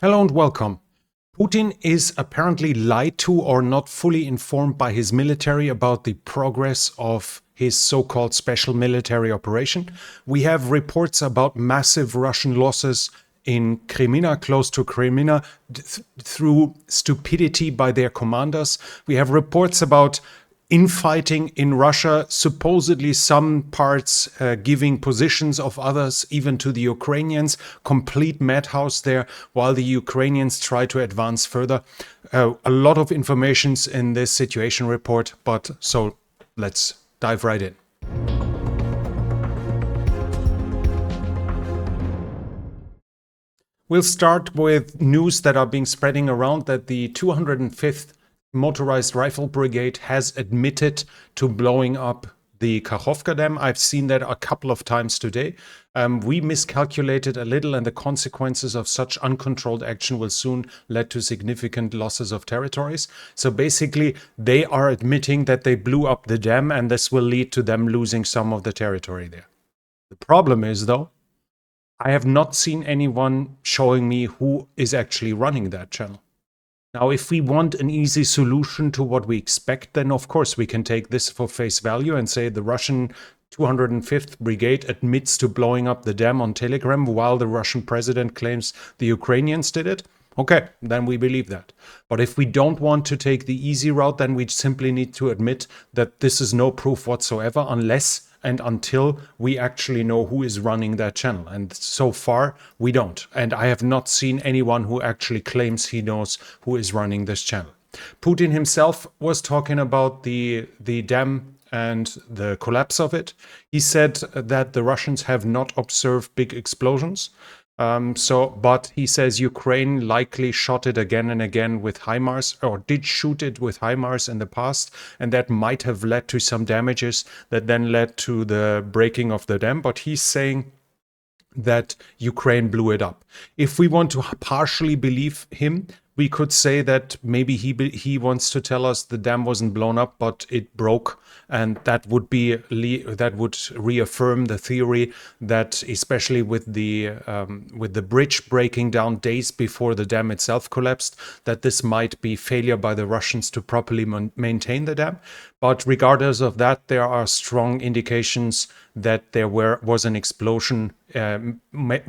Hello and welcome. Putin is apparently lied to or not fully informed by his military about the progress of his so-called special military operation. We have reports about massive Russian losses in Crimea, close to Crimea, through stupidity by their commanders. We have reports about infighting in Russia, supposedly some parts giving positions of others even to the Ukrainians, complete madhouse there, while the Ukrainians try to advance further. A lot of information's in this situation report, so let's dive right in. We'll start with news that are being spreading around that the 205th Motorized Rifle Brigade has admitted to blowing up the Kharkov Dam. I've seen that a couple of times today. We miscalculated a little, and the consequences of such uncontrolled action will soon lead to significant losses of territories. So basically, they are admitting that they blew up the dam, and this will lead to them losing some of the territory there. The problem is, though, I have not seen anyone showing me who is actually running that channel. Now, if we want an easy solution to what we expect, then of course we can take this for face value and say the Russian 205th Brigade admits to blowing up the dam on Telegram while the Russian president claims the Ukrainians did it. Okay, then we believe that. But if we don't want to take the easy route, then we simply need to admit that this is no proof whatsoever unless and until we actually know who is running that channel. And so far, we don't. And I have not seen anyone who actually claims he knows who is running this channel. Putin himself was talking about the dam and the collapse of it. He said that the Russians have not observed big explosions. But he says Ukraine likely shot it again and again with HIMARS, or did shoot it with HIMARS in the past, and that might have led to some damages that then led to the breaking of the dam. But he's saying that Ukraine blew it up. If we want to partially believe him, we could say that maybe he wants to tell us the dam wasn't blown up, but it broke, and that would reaffirm the theory that, especially with the bridge breaking down days before the dam itself collapsed, that this might be failure by the Russians to properly maintain the dam. But regardless of that, there are strong indications that there was an explosion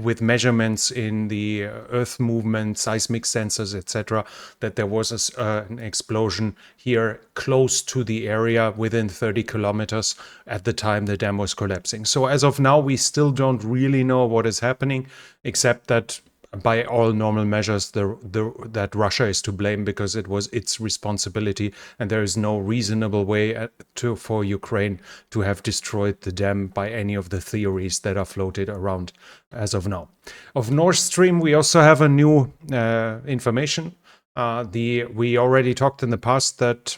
with measurements in the earth movement, seismic sensors, etc., that there was an explosion here close to the area within 30 kilometers at the time the dam was collapsing. So as of now, we still don't really know what is happening, except that by all normal measures, that Russia is to blame because it was its responsibility, and there is no reasonable way for Ukraine to have destroyed the dam by any of the theories that are floated around as of now. Of Nord Stream, we also have a new information. We already talked in the past that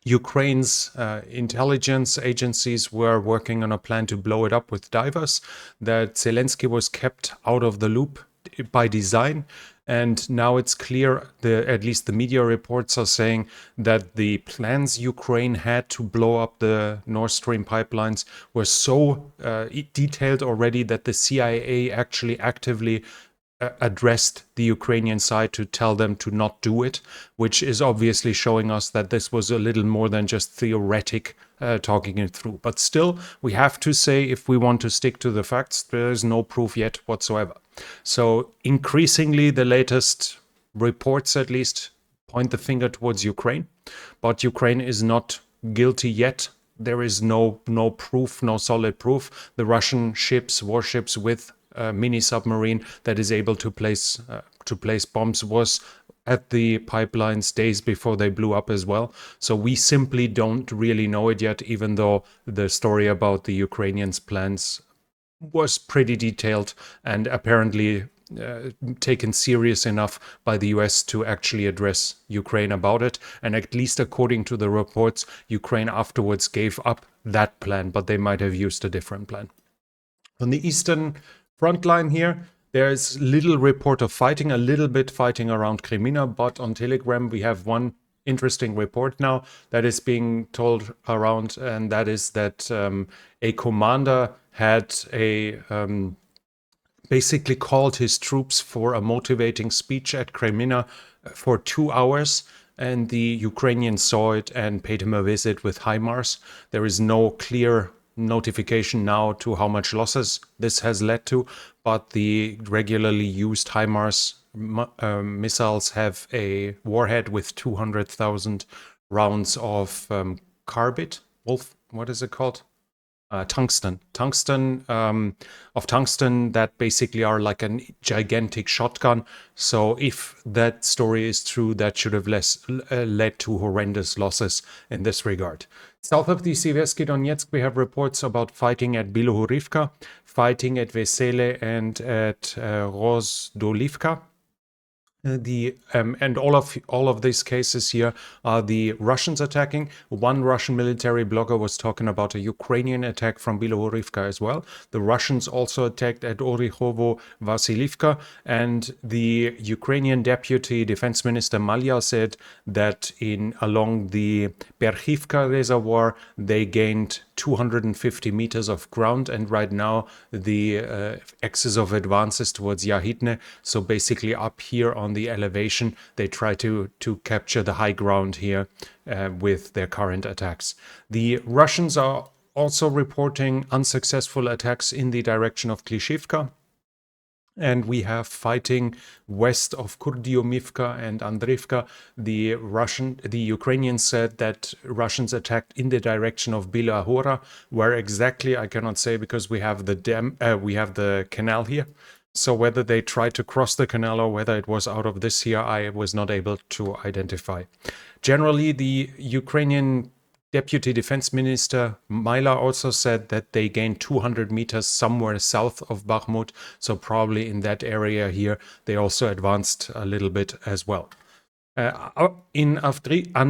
Ukraine's intelligence agencies were working on a plan to blow it up with divers, that Zelensky was kept out of the loop by design, and now it's clear, at least the media reports are saying that the plans Ukraine had to blow up the Nord Stream pipelines were so detailed already that the CIA actually actively addressed the Ukrainian side to tell them to not do it, which is obviously showing us that this was a little more than just theoretic talking it through. But still, we have to say, if we want to stick to the facts, there is no proof yet whatsoever. So increasingly, the latest reports at least point the finger towards Ukraine, but Ukraine is not guilty yet. There is no proof, no solid proof. The Russian warships with mini submarine that is able to place bombs was at the pipelines days before they blew up as well. So we simply don't really know it yet, even though the story about the Ukrainians' plans was pretty detailed and apparently taken serious enough by the US to actually address Ukraine about it. And at least according to the reports, Ukraine afterwards gave up that plan, but they might have used a different plan. On the eastern front line here, there's little report of fighting, a little bit fighting around Crimea, but on Telegram we have one interesting report now that is being told around, and that is that a commander had basically called his troops for a motivating speech at Kreminna for 2 hours. And the Ukrainians saw it and paid him a visit with HIMARS. There is no clear notification now to how much losses this has led to, but the regularly used HIMARS missiles have a warhead with 200,000 rounds of carbide. Wolf, what is it called? Tungsten of tungsten that basically are like a gigantic shotgun. So if that story is true, that should have led to horrendous losses in this regard. South of the Siversky Donetsk, we have reports about fighting at Bilohorivka, fighting at Vesele and at Rozdolivka. And all of these cases here are the Russians attacking. One Russian military blogger was talking about a Ukrainian attack from Bilohorivka as well. The Russians also attacked at Orikhovo Vasilivka, and the Ukrainian deputy defense minister Malya said that along the Berkhivka reservoir they gained 250 meters of ground, and right now the axis of advances towards Yahidne, so basically up here on the elevation, they try to capture the high ground here with their current attacks. The Russians are also reporting unsuccessful attacks in the direction of Klishivka. And we have fighting west of Kurdiumivka and Andrivka. The Ukrainians said that Russians attacked in the direction of Bilahora. Where exactly, I cannot say, because we have the dam, we have the canal here. So whether they tried to cross the canal or whether it was out of this here, I was not able to identify. Generally, the Ukrainian Deputy Defense Minister Myla also said that they gained 200 meters somewhere south of Bakhmut, so probably in that area here they also advanced a little bit as well. In Avdiivka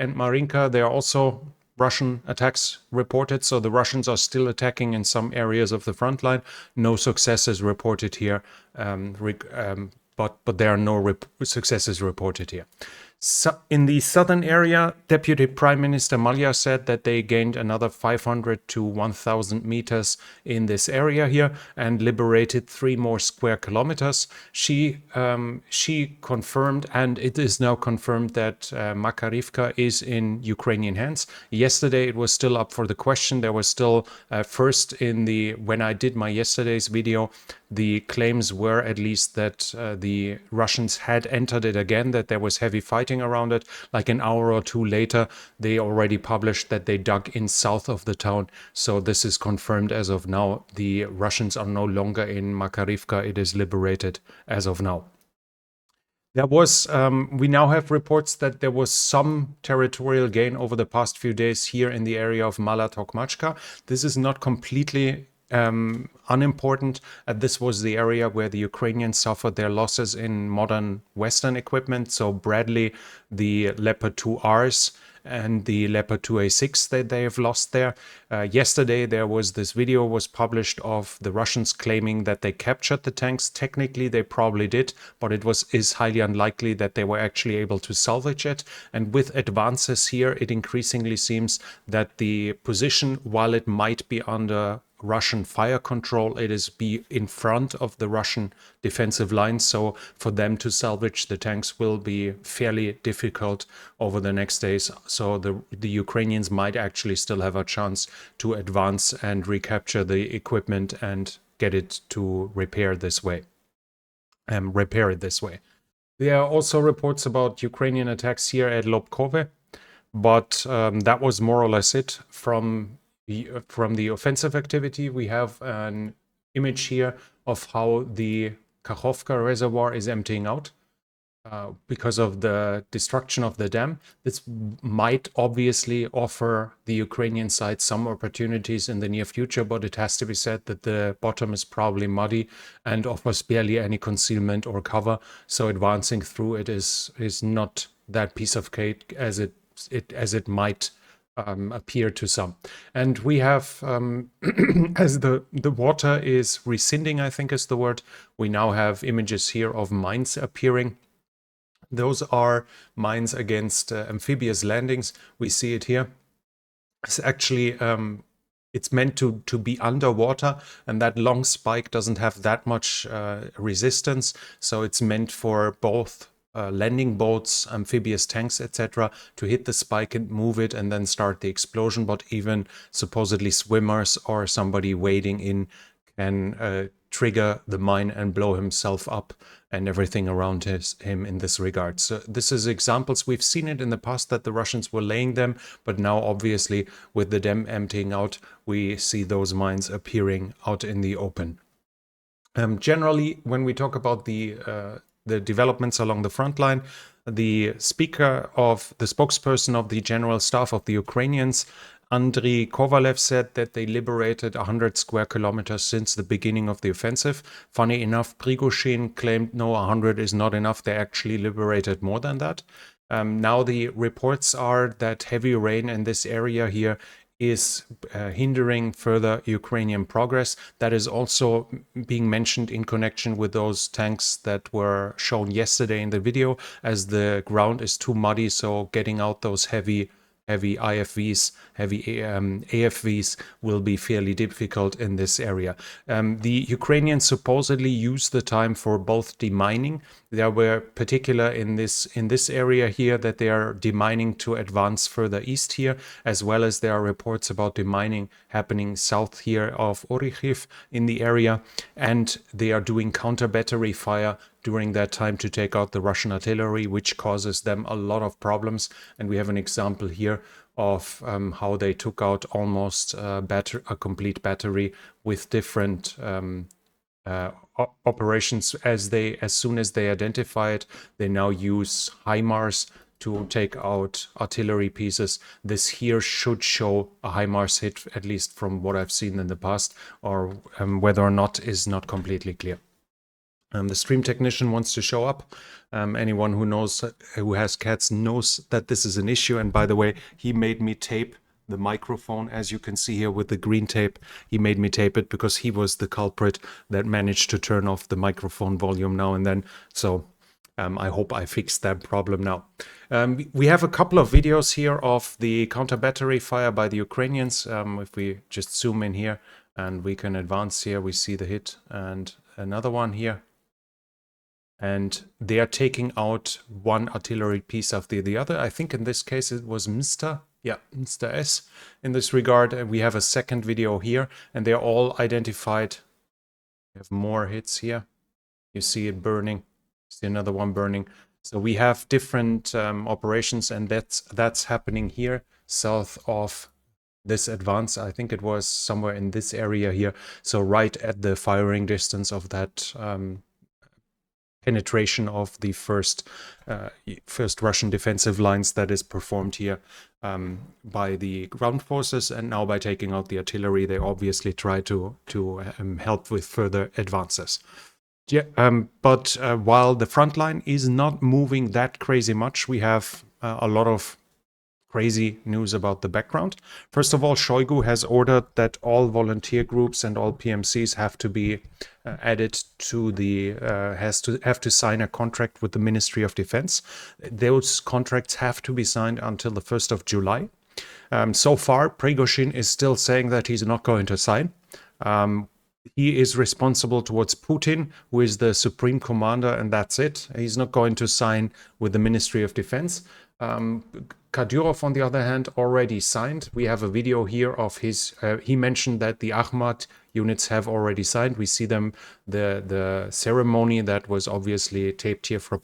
and Marinka, there are also Russian attacks reported, so the Russians are still attacking in some areas of the front line. No successes reported here, but there are no successes reported here. So in the southern area, Deputy Prime Minister Malya said that they gained another 500 to 1,000 meters in this area here and liberated 3 more square kilometers. She confirmed, and it is now confirmed, that Makarivka is in Ukrainian hands. Yesterday it was still up for the question. There was still first when I did my yesterday's video, the claims were at least that the Russians had entered it again, that there was heavy fighting around it. Like an hour or two later, they already published that they dug in south of the town. So this is confirmed as of now. The Russians are no longer in Makarivka. It is liberated as of now. There was, we now have reports that there was some territorial gain over the past few days here in the area of Mala Tokmachka. This is not completely unimportant. This was the area where the Ukrainians suffered their losses in modern Western equipment. So Bradley, the Leopard 2Rs, and the Leopard 2A6 that they have lost there. Yesterday, there was this video was published of the Russians claiming that they captured the tanks. Technically, they probably did, but it is highly unlikely that they were actually able to salvage it. And with advances here, it increasingly seems that the position, while it might be under Russian fire control, it is in front of the Russian defensive lines. So for them to salvage the tanks will be fairly difficult over the next days. So the Ukrainians might actually still have a chance to advance and recapture the equipment and get it to repair it this way. There are also reports about Ukrainian attacks here at Lobkove, but that was more or less it from the offensive activity. We have an image here of how the Kakhovka reservoir is emptying out because of the destruction of the dam. This might obviously offer the Ukrainian side some opportunities in the near future, but it has to be said that the bottom is probably muddy and offers barely any concealment or cover. So advancing through it is not that piece of cake as it might appear to some. And we have, as the water is rescinding, I think is the word, we now have images here of mines appearing. Those are mines against amphibious landings. We see it here. It's actually it's meant to be underwater, and that long spike doesn't have that much resistance. So it's meant for both landing boats, amphibious tanks, etc., to hit the spike and move it and then start the explosion. But even supposedly swimmers or somebody wading in can trigger the mine and blow himself up and everything around him in this regard. So this is examples. We've seen it in the past that the Russians were laying them, but now obviously with the dam emptying out, we see those mines appearing out in the open. Generally, when we talk about the developments along the front line, the spokesperson of the General Staff of the Ukrainians, Andriy Kovalev, said that they liberated 100 square kilometers since the beginning of the offensive. Funny enough, Prigozhin claimed no, 100 is not enough. They actually liberated more than that. Now the reports are that heavy rain in this area here is hindering further Ukrainian progress. That is also being mentioned in connection with those tanks that were shown yesterday in the video, as the ground is too muddy, so getting out those heavy IFVs, heavy AFVs will be fairly difficult in this area. The Ukrainians supposedly used the time for both demining. There were particular in this area here that they are demining to advance further east here, as well as there are reports about demining happening south here of Orikhiv in the area, and they are doing counter-battery fire during that time to take out the Russian artillery, which causes them a lot of problems. And we have an example here of how they took out almost a complete battery with different operations. As soon as they identify it, they now use HIMARS to take out artillery pieces. This here should show a HIMARS hit, at least from what I've seen in the past, or whether or not is not completely clear. The stream technician wants to show up. Anyone who has cats knows that this is an issue. And by the way, he made me tape the microphone, as you can see here with the green tape. He made me tape it because he was the culprit that managed to turn off the microphone volume now and then. So I hope I fixed that problem now. We have a couple of videos here of the counter-battery fire by the Ukrainians. If we just zoom in here and we can advance here, we see the hit and another one here. And they are taking out one artillery piece after the other. I think in this case it was Mr. S in this regard. And we have a second video here, and they're all identified. We have more hits here. You see it burning. See another one burning. So we have different operations, and that's happening here south of this advance. I think it was somewhere in this area here. So right at the firing distance of that penetration of the first Russian defensive lines that is performed here by the ground forces, and now by taking out the artillery, they obviously try to help with further advances. Yeah, but while the front line is not moving that crazy much, we have a lot of crazy news about the background. First of all, Shoigu has ordered that all volunteer groups and all PMCs have to be added to the have to sign a contract with the Ministry of Defense. Those contracts have to be signed until the 1st of July. So far, Prigozhin is still saying that he's not going to sign. He is responsible towards Putin, who is the supreme commander, and that's it. He's not going to sign with the Ministry of Defense. Kadyrov, on the other hand, already signed. We have a video here of his, he mentioned that the Ahmad units have already signed. We see them, the ceremony that was obviously taped here for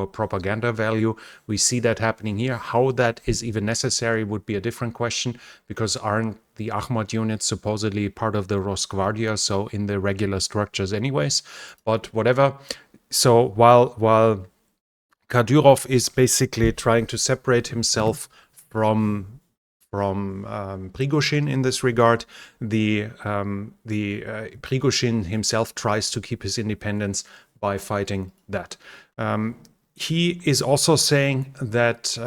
propaganda value. We see that happening here. How that is even necessary would be a different question, because aren't the Ahmad units supposedly part of the Rosgvardia, so in the regular structures anyways, but whatever. So while Kadyrov is basically trying to separate himself from Prigozhin in this regard, the Prigozhin himself tries to keep his independence by fighting that. He is also saying that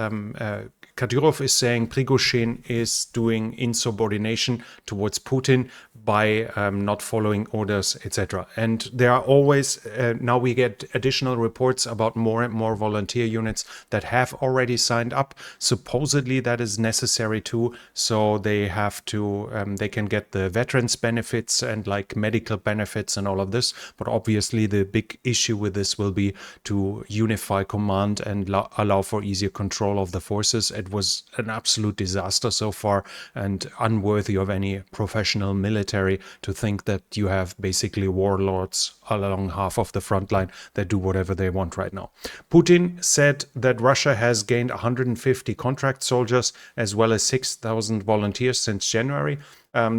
Kadyrov is saying Prigozhin is doing insubordination towards Putin by not following orders, etc. And there are always, now we get additional reports about more and more volunteer units that have already signed up. Supposedly that is necessary too, so they have to, they can get the veterans benefits and like medical benefits and all of this. But obviously the big issue with this will be to unify command and allow for easier control of the forces. It was an absolute disaster so far and unworthy of any professional military to think that you have basically warlords along half of the front line that do whatever they want right now. Putin said that Russia has gained 150 contract soldiers as well as 6,000 volunteers since January.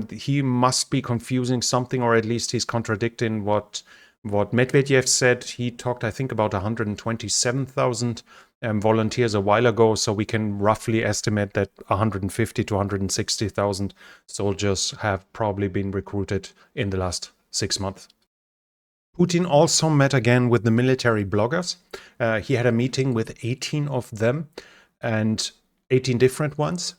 He must be confusing something, or at least he's contradicting what Medvedev said. He talked, I think, about 127,000 volunteers a while ago, so we can roughly estimate that 150 to 160,000 soldiers have probably been recruited in the last 6 months. Putin also met again with the military bloggers. He had a meeting with 18 of them and 18 different ones.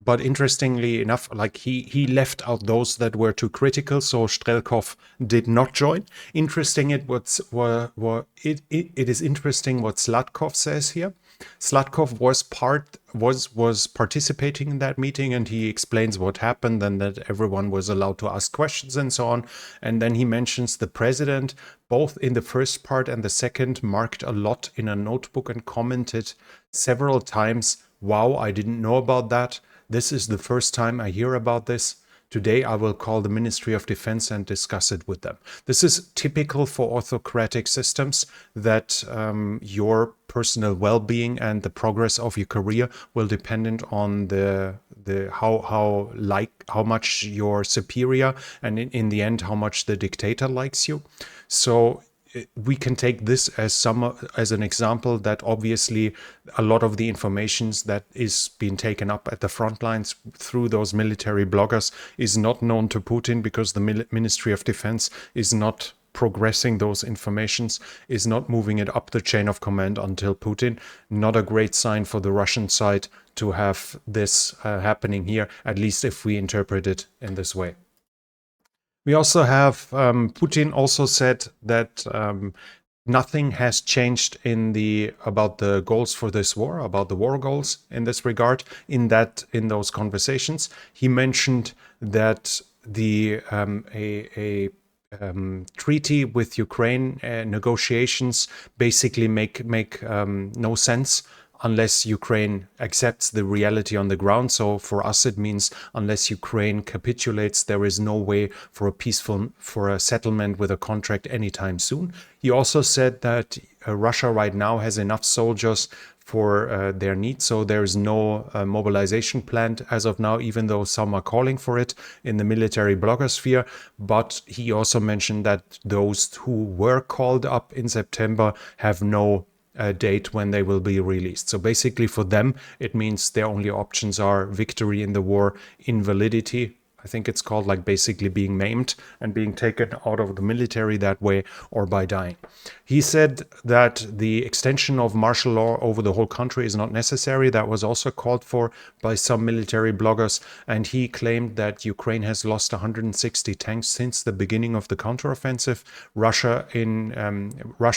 But interestingly enough, like he left out those that were too critical, so Strelkov did not join. Interesting, it is interesting what Slatkov says here. Slatkov was participating in that meeting, and he explains what happened and that everyone was allowed to ask questions and so on. And then he mentions the president, both in the first part and the second, marked a lot in a notebook and commented several times, "Wow, I didn't know about that. This is the first time I hear about this. Today I will call the Ministry of Defense and discuss it with them." This is typical for autocratic systems, that your personal well-being and the progress of your career will depend on how much your superior, and in the end how much the dictator likes you. So we can take this as an example that obviously a lot of the informations that is being taken up at the front lines through those military bloggers is not known to Putin, because the Ministry of Defense is not progressing those informations, is not moving it up the chain of command until Putin. Not a great sign for the Russian side to have this happening here, at least if we interpret it in this way. We also have Putin also said that nothing has changed about the goals for this war, about the war goals in this regard. In those conversations, he mentioned that the treaty with Ukraine negotiations basically make no sense unless Ukraine accepts the reality on the ground. So for us, it means unless Ukraine capitulates, there is no way for a settlement with a contract anytime soon. He also said that Russia right now has enough soldiers for their needs, so there is no mobilization planned as of now, even though some are calling for it in the military blogosphere. But he also mentioned that those who were called up in September have no date when they will be released. So basically for them, it means their only options are victory in the war, invalidity, I think it's called, like basically being maimed and being taken out of the military that way, or by dying. He said that the extension of martial law over the whole country is not necessary. That was also called for by some military bloggers. And he claimed that Ukraine has lost 160 tanks since the beginning of the counteroffensive. Russia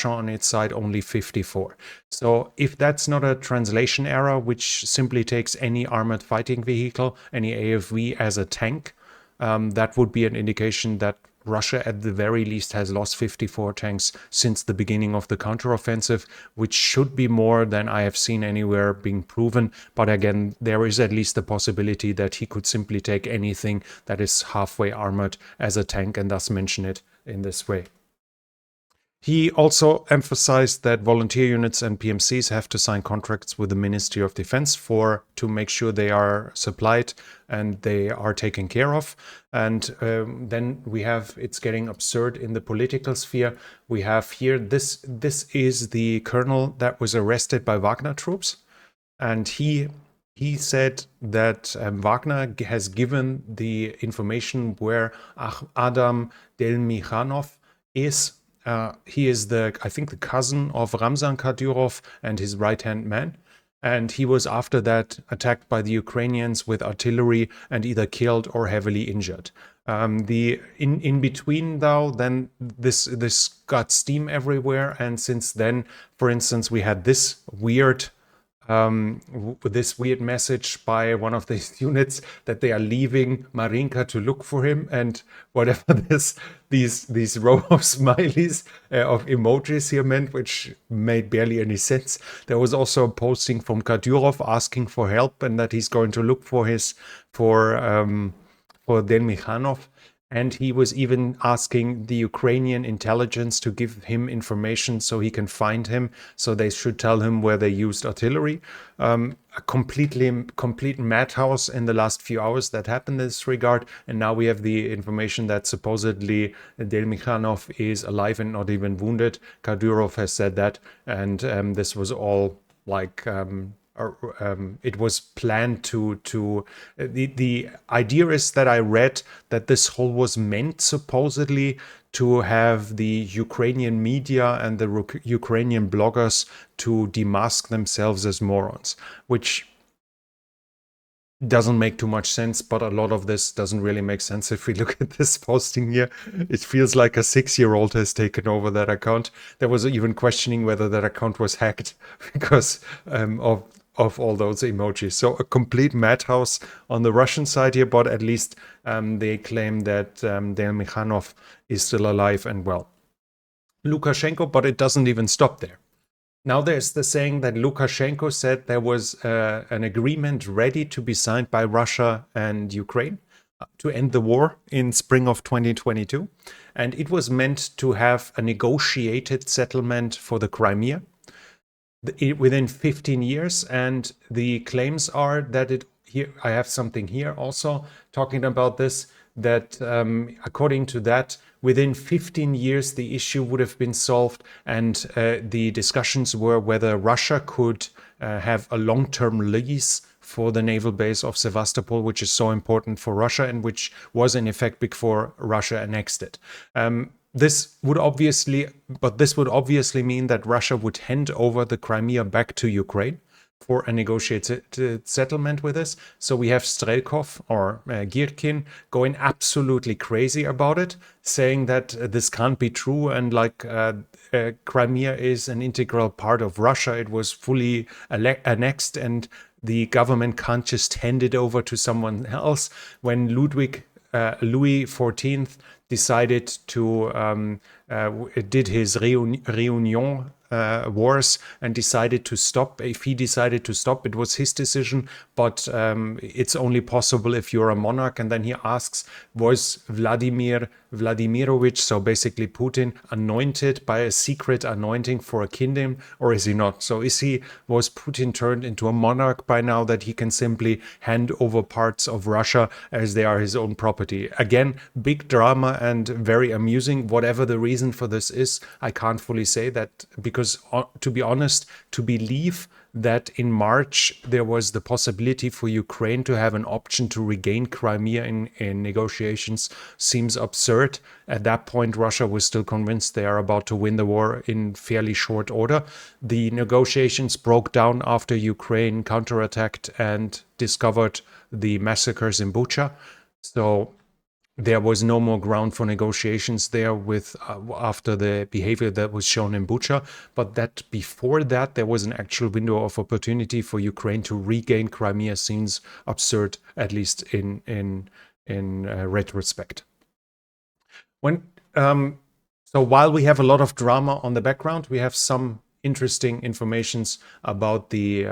on its side only 54. So if that's not a translation error, which simply takes any armored fighting vehicle, any AFV as a tank, that would be an indication that Russia at the very least has lost 54 tanks since the beginning of the counteroffensive, which should be more than I have seen anywhere being proven. But again, there is at least the possibility that he could simply take anything that is halfway armored as a tank and thus mention it in this way. He also emphasized that volunteer units and PMCs have to sign contracts with the Ministry of Defense to make sure they are supplied and they are taken care of. And then we have, it's getting absurd in the political sphere. We have here, this is the colonel that was arrested by Wagner troops. And he said that Wagner has given the information where Adam Delmichanov is. He is I think the cousin of Ramzan Kadyrov and his right-hand man. And he was after that attacked by the Ukrainians with artillery and either killed or heavily injured. The in between though, then this got steam everywhere, and since then, for instance, we had this weird message by one of these units that they are leaving Marinka to look for him, and whatever these row of smileys of emojis here meant, which made barely any sense. There was also a posting from Kadyrov asking for help and that he's going to look for Delmikhanov. And he was even asking the Ukrainian intelligence to give him information so he can find him. So they should tell him where they used artillery. A complete madhouse in the last few hours that happened in this regard. And now we have the information that supposedly Delmikhanov is alive and not even wounded. Kadyrov has said that. And this was all like... it was planned the idea is that I read that this whole was meant supposedly to have the Ukrainian media and the Ukrainian bloggers to demask themselves as morons, which doesn't make too much sense, but a lot of this doesn't really make sense if we look at this posting here. It feels like a 6-year-old has taken over that account. There was even questioning whether that account was hacked because of all those emojis. So a complete madhouse on the Russian side here, but at least they claim that Delmikhanov is still alive and well. Lukashenko, but it doesn't even stop there. Now there's the saying that Lukashenko said there was an agreement ready to be signed by Russia and Ukraine to end the war in spring of 2022. And it was meant to have a negotiated settlement for the Crimea within 15 years. And the claims are that here I have something here also talking about this, that according to that, within 15 years, the issue would have been solved. And the discussions were whether Russia could have a long-term lease for the naval base of Sevastopol, which is so important for Russia and which was in effect before Russia annexed it. This would obviously mean that Russia would hand over the Crimea back to Ukraine for a negotiated settlement with this. So we have Strelkov or Girkin going absolutely crazy about it, saying that this can't be true and like Crimea is an integral part of Russia. It was fully annexed and the government can't just hand it over to someone else. When Louis XIV decided to did his Réunion wars and decided to stop. If he decided to stop, it was his decision, but it's only possible if you're a monarch. And then he asks, was Vladimir Vladimirovich, so basically Putin, anointed by a secret anointing for a kingdom, or is he not? So was Putin turned into a monarch by now that he can simply hand over parts of Russia as they are his own property? Again, big drama and very amusing. Whatever the reason for this is, I can't fully say that, because to be honest, to believe that in March there was the possibility for Ukraine to have an option to regain Crimea in negotiations seems absurd. At that point, Russia was still convinced they are about to win the war in fairly short order. The negotiations broke down after Ukraine counterattacked and discovered the massacres in Bucha. So there was no more ground for negotiations there with after the behavior that was shown in Bucha, but that before that there was an actual window of opportunity for Ukraine to regain Crimea seems absurd, at least in retrospect. So while we have a lot of drama on the background, we have some interesting informations about the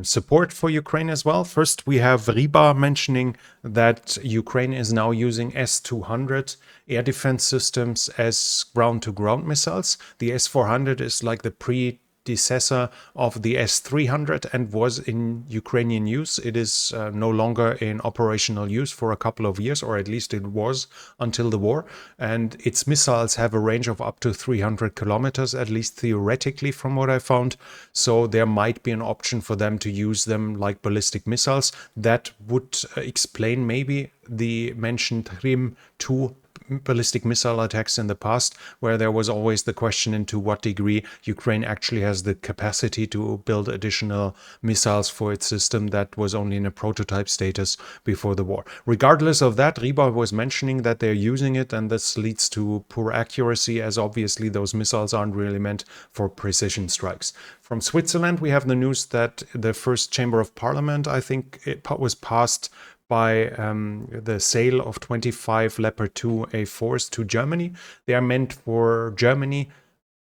support for Ukraine as well. First, we have Riba mentioning that Ukraine is now using S-200 air defense systems as ground-to-ground missiles. The S-400 is like the predecessor of the S-300 and was in Ukrainian use. It is no longer in operational use for a couple of years, or at least it was until the war. And its missiles have a range of up to 300 kilometers, at least theoretically from what I found. So there might be an option for them to use them like ballistic missiles. That would explain maybe the mentioned Rim 2 ballistic missile attacks in the past, where there was always the question into what degree Ukraine actually has the capacity to build additional missiles for its system that was only in a prototype status before the war. Regardless of that, Riba was mentioning that they're using it, and this leads to poor accuracy, as obviously those missiles aren't really meant for precision strikes. From Switzerland, we have the news that the first Chamber of Parliament, I think it was passed by the sale of 25 Leopard 2 A4s to Germany. They are meant for Germany,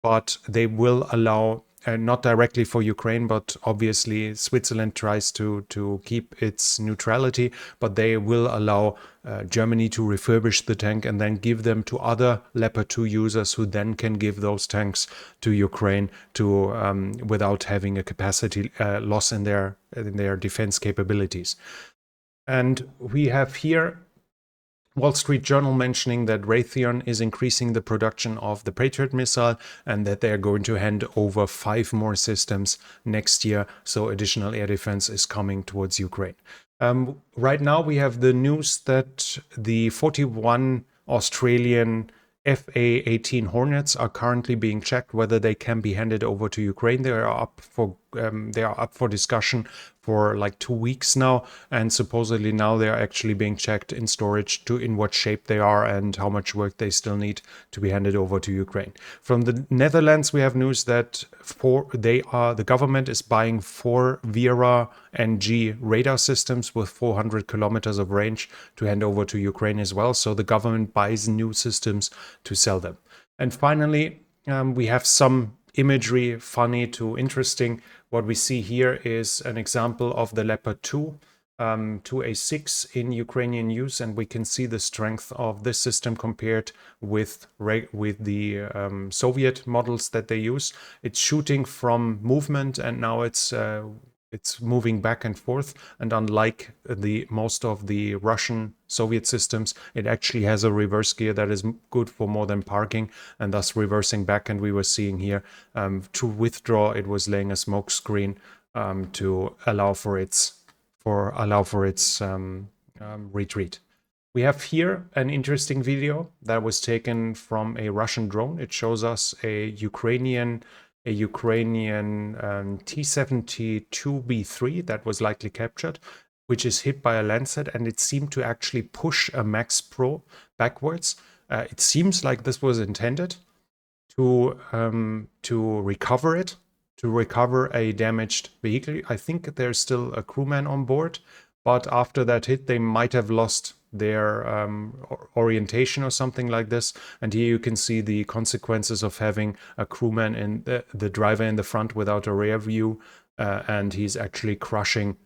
but they will allow, not directly for Ukraine, but obviously Switzerland tries to keep its neutrality, but they will allow Germany to refurbish the tank and then give them to other Leopard 2 users, who then can give those tanks to Ukraine to without having a capacity loss in their defense capabilities. And we have here Wall Street Journal mentioning that Raytheon is increasing the production of the Patriot missile and that they are going to hand over 5 more systems next year. So additional air defense is coming towards Ukraine. Right now we have the news that the 41 Australian FA-18 Hornets are currently being checked whether they can be handed over to Ukraine. They are up for discussion for like 2 weeks now, and supposedly now they are actually being checked in storage to in what shape they are and how much work they still need to be handed over to Ukraine. From the Netherlands, we have news that the government is buying 4 Vera NG radar systems with 400 kilometers of range to hand over to Ukraine as well. So the government buys new systems to sell them. And finally, we have some imagery, funny to interesting. What we see here is an example of the Leopard 2 2A6 in Ukrainian use, and we can see the strength of this system compared with the Soviet models that they use. It's shooting from movement, and now it's moving back and forth, and unlike most of the Russian Soviet systems, it actually has a reverse gear that is good for more than parking and thus reversing back. And we were seeing here to withdraw, it was laying a smoke screen to allow for its retreat. We have here an interesting video that was taken from a Russian drone. It shows us a Ukrainian T-72B3 that was likely captured, which is hit by a Lancet, and it seemed to actually push a Max Pro backwards. It seems like this was intended to recover it, to recover a damaged vehicle. I think there's still a crewman on board, but after that hit, they might have lost their orientation or something like this. And here you can see the consequences of having a crewman in the driver in the front without a rear view, and he's actually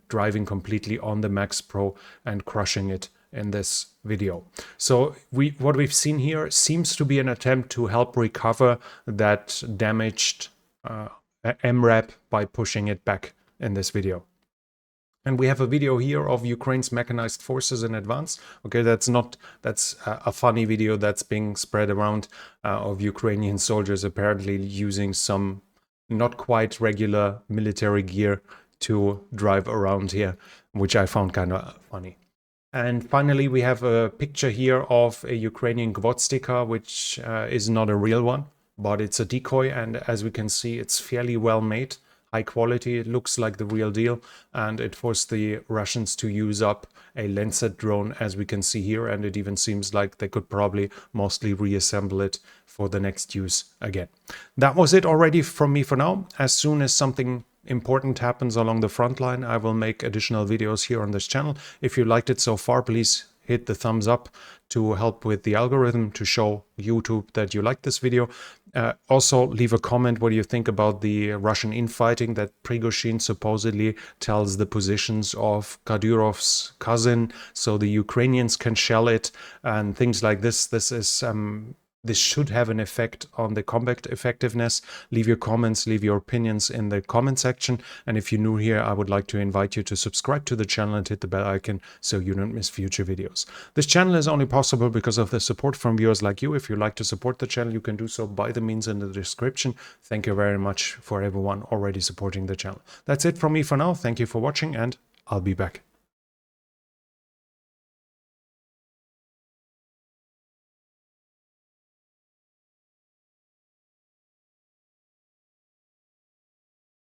driving completely on the Max Pro and crushing it in this video. So what we've seen here seems to be an attempt to help recover that damaged MRAP by pushing it back in this video. And we have a video here of Ukraine's mechanized forces in advance. Okay, that's a funny video that's being spread around of Ukrainian soldiers apparently using some not quite regular military gear to drive around here, which I found kind of funny. And finally, we have a picture here of a Ukrainian Gvozdika, which is not a real one, but it's a decoy. And as we can see, it's fairly well made. High quality, it looks like the real deal, and it forced the Russians to use up a Lancet drone, as we can see here, and it even seems like they could probably mostly reassemble it for the next use again. That was it already from me for now. As soon as something important happens along the front line, I will make additional videos here on this channel. If you liked it so far, please hit the thumbs up to help with the algorithm to show YouTube that you like this video. Also, leave a comment what you think about the Russian infighting that Prigozhin supposedly tells the positions of Kadyrov's cousin, so the Ukrainians can shell it and things like this. This should have an effect on the combat effectiveness. Leave your comments, leave your opinions in the comment section. And if you're new here, I would like to invite you to subscribe to the channel and hit the bell icon so you don't miss future videos. This channel is only possible because of the support from viewers like you. If you'd like to support the channel, you can do so by the means in the description. Thank you very much for everyone already supporting the channel. That's it from me for now. Thank you for watching, and I'll be back.